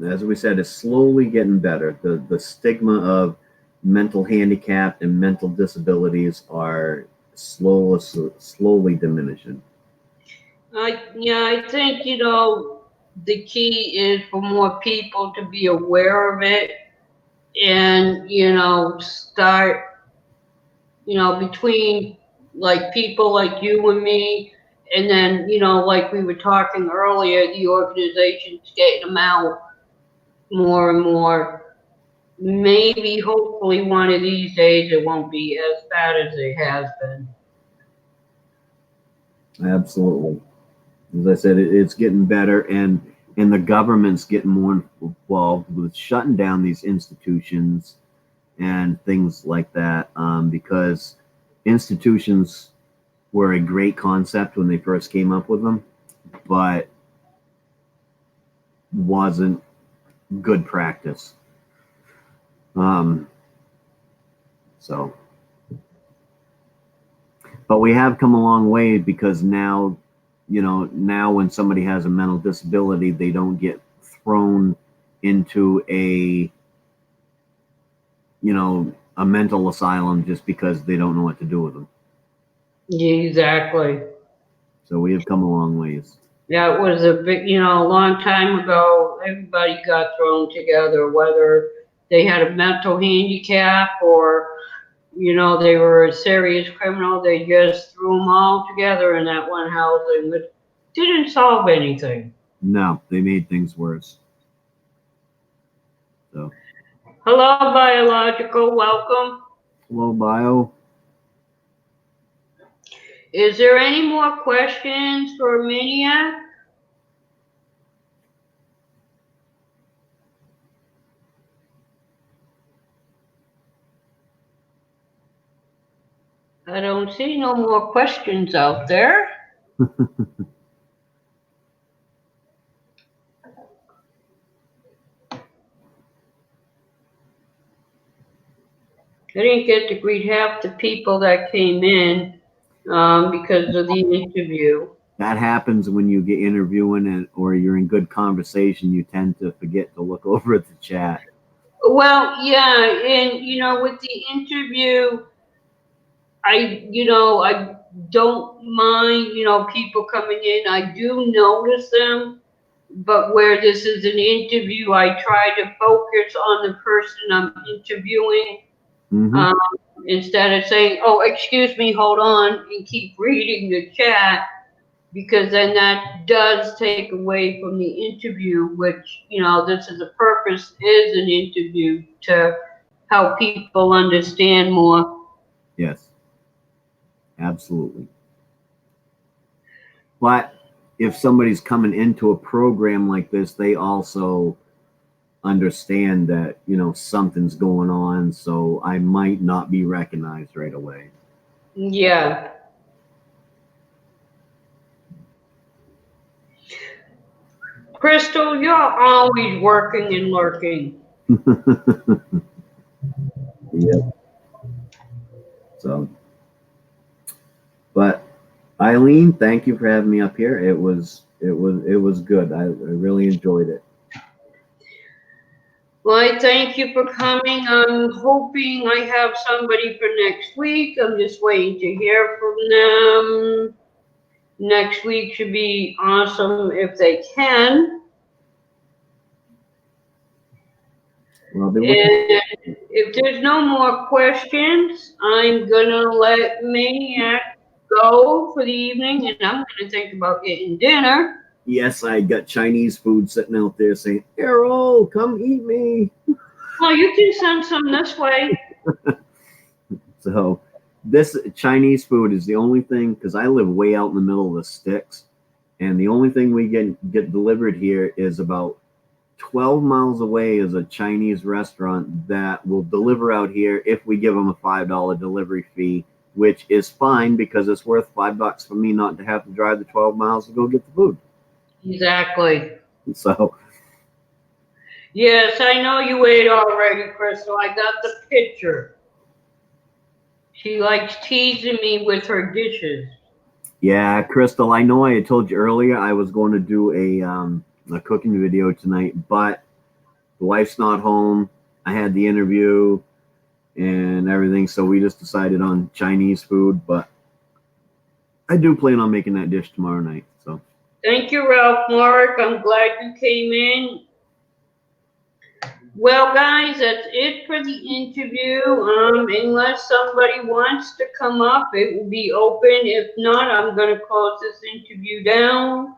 as we said, it's slowly getting better. The stigma of mental handicap and mental disabilities are slowly diminishing. I think, the key is for more people to be aware of it and, start, between like people like you and me, and then, like we were talking earlier, the organizations getting them out more and more. Maybe, hopefully, one of these days it won't be as bad as it has been. Absolutely. As I said, it's getting better, and the government's getting more involved with shutting down these institutions and things like that, because institutions were a great concept when they first came up with them, but wasn't good practice. So, but we have come a long way because now, now when somebody has a mental disability, they don't get thrown into a mental asylum just because they don't know what to do with them. Exactly. So we have come a long ways. Yeah, it was a big, a long time ago, everybody got thrown together, whether they had a mental handicap or, they were a serious criminal. They just threw them all together in that one housing, which didn't solve anything. No, they made things worse. So, hello, biological, welcome. Hello, bio. Is there any more questions for Maine-iac? I don't see no more questions out there. I didn't get to greet half the people that came in because of the interview. That happens when you get interviewing or you're in good conversation. You tend to forget to look over at the chat. Well, yeah, and with the interview, I don't mind, people coming in. I do notice them, but where this is an interview, I try to focus on the person I'm interviewing. Mm-hmm. Instead of saying, "Oh, excuse me, hold on," and keep reading the chat, because then that does take away from the interview, which, this is the purpose is an interview to help people understand more. Yes, absolutely. But if somebody's coming into a program like this, they also understand that, something's going on, so I might not be recognized right away. Yeah. Crystal, you're always working and lurking. Yep. So, but Eileen, thank you for having me up here. It was good. I really enjoyed it. Well, I thank you for coming. I'm hoping I have somebody for next week. I'm just waiting to hear from them. Next week should be awesome if they can. Well, And if there's no more questions, I'm gonna let Maine-iac go for the evening, and I'm gonna think about getting dinner. yes, I got Chinese food sitting out there saying, "Errol, come eat me." Well, you can send some this way. So, this Chinese food is the only thing because I live way out in the middle of the sticks, and the only thing we get delivered here is about 12 miles away is a Chinese restaurant that will deliver out here if we give them a $5 delivery fee, which is fine because it's worth $5 for me not to have to drive the 12 miles to go get the food. Exactly. So, Yes, I know you ate already, Crystal. I got the picture. She likes teasing me with her dishes. yeah, Crystal, I know I had told you earlier I was going to do a cooking video tonight, but the wife's not home. I had the interview and everything, so we just decided on Chinese food, but I do plan on making that dish tomorrow night. So Thank you, Ralph Mark. I'm glad you came in. Well, guys, that's it for the interview. Unless somebody wants to come up, it will be open. If not, I'm going to close this interview down.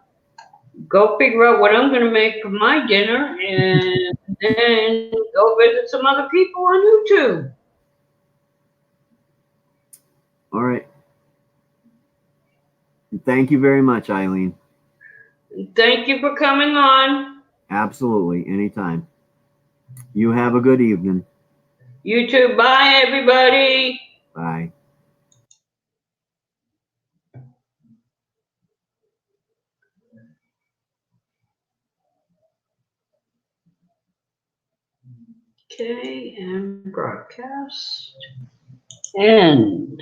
Go figure out what I'm going to make for my dinner, and then go visit some other people on YouTube. all right. Thank you very much, Eileen. Thank you for coming on. Absolutely. Anytime. You have a good evening. You too. Bye, everybody. Bye. Okay, and broadcast. End.